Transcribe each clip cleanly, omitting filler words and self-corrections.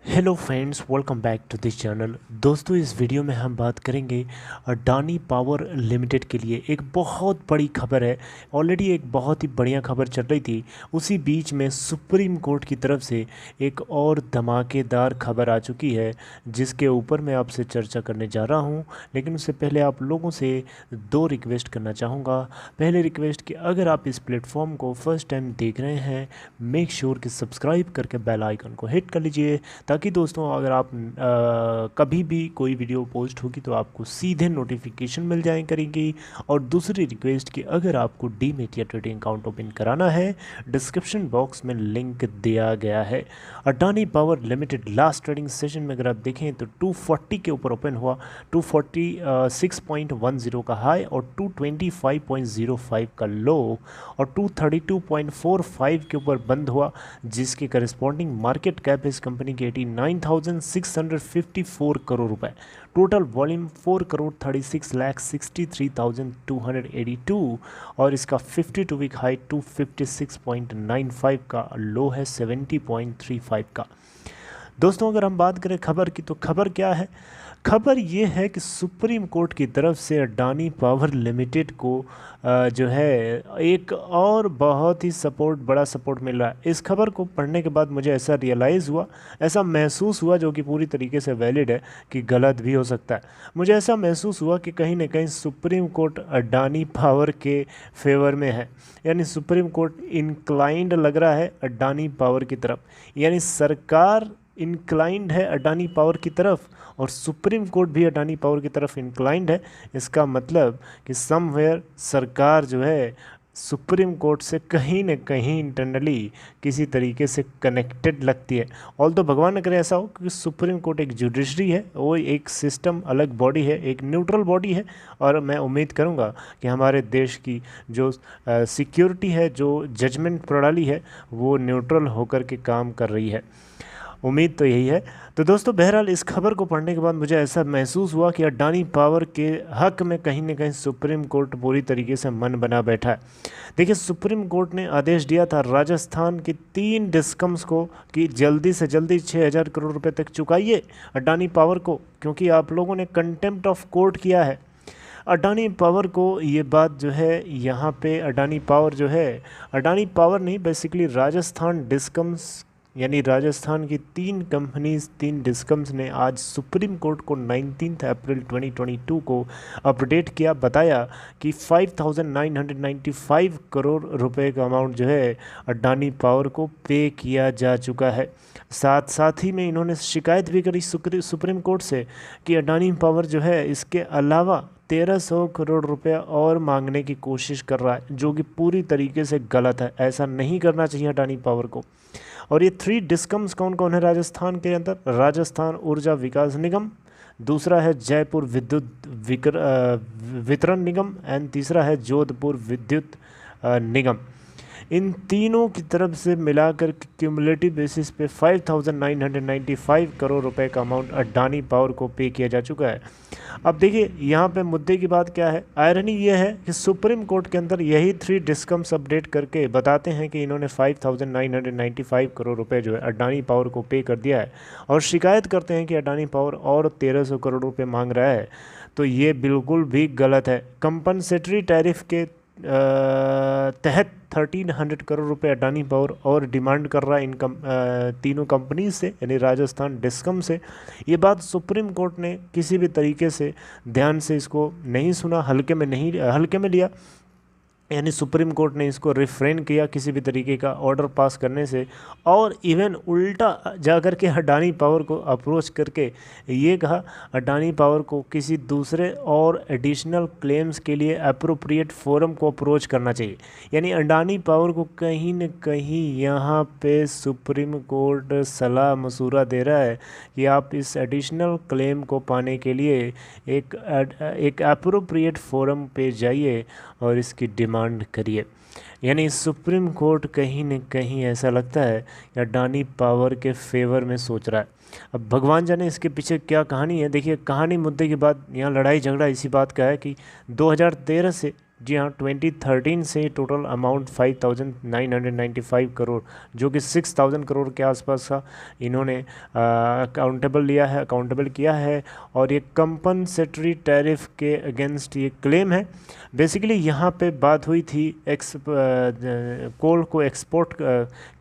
Hello friends, welcome back to this channel. दोस्तों, इस video में हम बात करेंगे अडानी पावर लिमिटेड के लिए एक बहुत बड़ी खबर है। ऑलरेडी एक बहुत ही बढ़िया खबर चल रही थी, उसी बीच में सुप्रीम कोर्ट की तरफ से एक और धमाकेदार खबर आ चुकी है जिसके ऊपर मैं आपसे चर्चा करने जा रहा हूं। लेकिन उससे पहले आप लोगों से दो रिक्वेस्ट करना चाहूँगा। पहले रिक्वेस्ट कि अगर आप इस प्लेटफॉर्म को फर्स्ट टाइम देख रहे हैं, मेक श्योर कि सब्सक्राइब करके बेल आइकन को हिट कर लीजिए, ताकि दोस्तों अगर आप कभी भी कोई वीडियो पोस्ट होगी तो आपको सीधे नोटिफिकेशन मिल जाए करेंगी। और दूसरी रिक्वेस्ट कि अगर आपको डीमैट या ट्रेडिंग अकाउंट ओपन कराना है, डिस्क्रिप्शन बॉक्स में लिंक दिया गया है। Adani power limited last trading session में अगर आप देखें तो 240 के ऊपर ओपन हुआ, 246.10 का हाई और 225.05 का लो और 232.45 के ऊपर बंद हुआ, जिसके करस्पॉन्डिंग मार्केट कैप इस कंपनी की 89,654 करोड़ रुपए। टोटल वॉल्यूम 4,36,63,282 और इसका 52 वीक हाई 256.95 का, लो है 70.35 का। दोस्तों, अगर हम बात करें खबर की, तो खबर क्या है? खबर ये है कि सुप्रीम कोर्ट की तरफ से अडानी पावर लिमिटेड को जो है एक और बहुत ही बड़ा सपोर्ट मिल रहा है। इस खबर को पढ़ने के बाद मुझे ऐसा रियलाइज़ हुआ, ऐसा महसूस हुआ, जो कि पूरी तरीके से वैलिड है कि गलत भी हो सकता है। मुझे ऐसा महसूस हुआ कि कहीं ना कहीं सुप्रीम कोर्ट अडानी पावर के फेवर में है, यानी सुप्रीम कोर्ट इंक्लाइंड लग रहा है अडानी पावर की तरफ, यानी सरकार इंक्लाइंड है अडानी पावर की तरफ और सुप्रीम कोर्ट भी अडानी पावर की तरफ इंक्लाइंड है। इसका मतलब कि समवेयर सरकार जो है सुप्रीम कोर्ट से कहीं न कहीं इंटरनली किसी तरीके से कनेक्टेड लगती है। ऑल तो भगवान न करे ऐसा हो, क्योंकि सुप्रीम कोर्ट एक जुडिशरी है, वो एक सिस्टम अलग बॉडी है, एक न्यूट्रल बॉडी है। और मैं उम्मीद करूंगा कि हमारे देश की जो सिक्योरिटी है, जो जजमेंट प्रणाली है, वो न्यूट्रल होकर के काम कर रही है। उम्मीद तो यही है। तो दोस्तों, बहरहाल इस खबर को पढ़ने के बाद मुझे ऐसा महसूस हुआ कि अडानी पावर के हक में कहीं ना कहीं सुप्रीम कोर्ट पूरी तरीके से मन बना बैठा है। देखिए, सुप्रीम कोर्ट ने आदेश दिया था राजस्थान की 3 डिस्कम्स को कि जल्दी से जल्दी 6,000 करोड़ रुपए तक चुकाइए अडानी पावर को, क्योंकि आप लोगों ने कंटेम्प्ट ऑफ कोर्ट किया है। अडानी पावर को ये बात जो है यहाँ पे, अडानी पावर जो है, अडानी पावर नहीं, बेसिकली राजस्थान डिस्कम्स, यानी राजस्थान की 3 कंपनीज, 3 डिस्कम्स ने आज सुप्रीम कोर्ट को 19 अप्रैल 2022 को अपडेट किया, बताया कि 5,995 करोड़ रुपए का अमाउंट जो है अडानी पावर को पे किया जा चुका है। साथ ही में इन्होंने शिकायत भी करी सुप्रीम कोर्ट से कि अडानी पावर जो है इसके अलावा 1,300 करोड़ रुपया और मांगने की कोशिश कर रहा है, जो कि पूरी तरीके से गलत है। ऐसा नहीं करना चाहिए अडानी पावर को। और ये 3 डिस्कम्स कौन कौन है राजस्थान के अंदर? राजस्थान ऊर्जा विकास निगम, दूसरा है जयपुर विद्युत वितरण निगम एंड तीसरा है जोधपुर विद्युत निगम। इन तीनों की तरफ से मिलाकर क्यूमुलेटिव बेसिस पे 5,995 करोड़ रुपए का अमाउंट अडानी पावर को पे किया जा चुका है। अब देखिए, यहाँ पे मुद्दे की बात क्या है? आयरनी ये है कि सुप्रीम कोर्ट के अंदर यही 3 डिस्कम्स अपडेट करके बताते हैं कि इन्होंने 5,995 करोड़ रुपए जो है अडानी पावर को पे कर दिया है, और शिकायत करते हैं कि अडानी पावर और 1,300 करोड़ रुपए मांग रहा है। तो ये बिल्कुल भी गलत है। कंपनसेटरी टैरिफ के तहत 1,300 करोड़ रुपए अडानी पावर और डिमांड कर रहा है इन तीनों कंपनी से, यानी राजस्थान डिस्कम से। ये बात सुप्रीम कोर्ट ने किसी भी तरीके से ध्यान से इसको नहीं सुना, हल्के में लिया, यानी सुप्रीम कोर्ट ने इसको रिफ्रेन किया किसी भी तरीके का ऑर्डर पास करने से, और इवन उल्टा जाकर के अडानी पावर को अप्रोच करके ये कहा अडानी पावर को किसी दूसरे और एडिशनल क्लेम्स के लिए अप्रोप्रिएट फोरम को अप्रोच करना चाहिए। यानी अडानी पावर को कहीं न कहीं यहाँ पे सुप्रीम कोर्ट सलाह मशूरा दे रहा है कि आप इस एडिशनल क्लेम को पाने के लिए एक अप्रोप्रिएट फोरम पे जाइए और इसकी डिमांड करिए। यानी सुप्रीम कोर्ट कहीं न कहीं ऐसा लगता है कि अडानी पावर के फेवर में सोच रहा है। अब भगवान जाने इसके पीछे क्या कहानी है। देखिए, कहानी मुद्दे के बाद यहाँ लड़ाई झगड़ा इसी बात का है कि जी हाँ, 2013 से टोटल अमाउंट 5,995 करोड़, जो कि 6,000 करोड़ के आसपास का इन्होंने अकाउंटेबल किया है। और ये कंपनसेटरी टैरिफ के अगेंस्ट ये क्लेम है। बेसिकली यहाँ पे बात हुई थी कोल को एक्सपोर्ट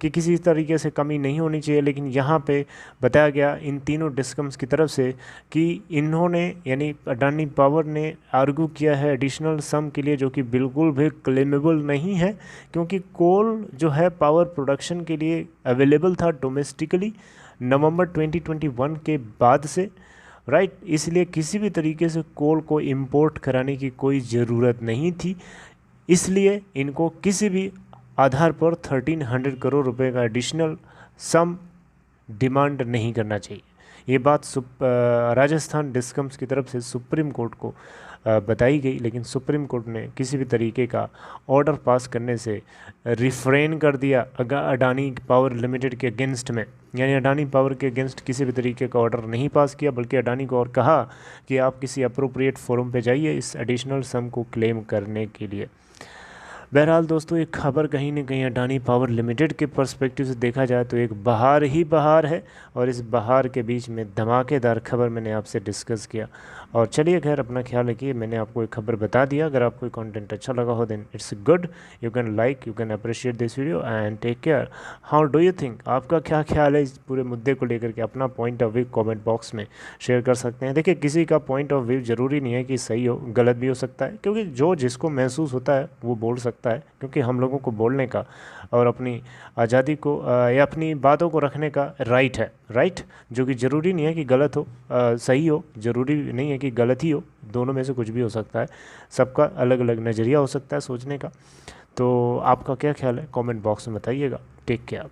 की किसी तरीके से कमी नहीं होनी चाहिए, लेकिन यहाँ पे बताया गया इन तीनों डिस्कम्स की तरफ से कि इन्होंने यानी अडानी पावर ने आर्गू किया है एडिशनल सम के लिए, जो कि बिल्कुल भी क्लेमेबल नहीं है, क्योंकि कोल जो है पावर प्रोडक्शन के लिए अवेलेबल था डोमेस्टिकली नवंबर 2021 के बाद से, राइट। इसलिए किसी भी तरीके से कोल को इंपोर्ट कराने की कोई ज़रूरत नहीं थी। इसलिए इनको किसी भी आधार पर 1300 करोड़ रुपए का एडिशनल सम डिमांड नहीं करना चाहिए। ये बात राजस्थान डिस्कम्स की तरफ से सुप्रीम कोर्ट को बताई गई, लेकिन सुप्रीम कोर्ट ने किसी भी तरीके का ऑर्डर पास करने से रिफ्रेन कर दिया अडानी पावर लिमिटेड के अगेंस्ट में। यानी अडानी पावर के अगेंस्ट किसी भी तरीके का ऑर्डर नहीं पास किया, बल्कि अडानी को और कहा कि आप किसी अप्रोप्रिएट फोरम पे जाइए इस एडिशनल सम को क्लेम करने के लिए। बहरहाल दोस्तों, एक खबर कहीं ना कहीं अडानी पावर लिमिटेड के पर्सपेक्टिव से देखा जाए तो एक बहार ही बहार है, और इस बहार के बीच में धमाकेदार खबर मैंने आपसे डिस्कस किया। और चलिए खैर, अपना ख्याल रखिए। मैंने आपको एक खबर बता दिया। अगर आपको कंटेंट अच्छा लगा हो then it's good, you can like, you can appreciate this video and take care. How do you think, आपका क्या ख्याल है इस पूरे मुद्दे को लेकर के? अपना point of view comment box में शेयर कर सकते हैं। देखिए, किसी का पॉइंट ऑफ व्यू ज़रूरी नहीं है कि सही हो, गलत भी हो सकता है, क्योंकि जो जिसको महसूस होता है वो बोल सकता है, क्योंकि हम लोगों को बोलने का और अपनी आज़ादी को या अपनी बातों को रखने का राइट है, राइट। जो कि ज़रूरी नहीं है कि गलत हो, सही हो, ज़रूरी नहीं है कि गलत ही हो, दोनों में से कुछ भी हो सकता है। सबका अलग अलग नज़रिया हो सकता है सोचने का। तो आपका क्या ख्याल है, कमेंट बॉक्स में बताइएगा। Take care.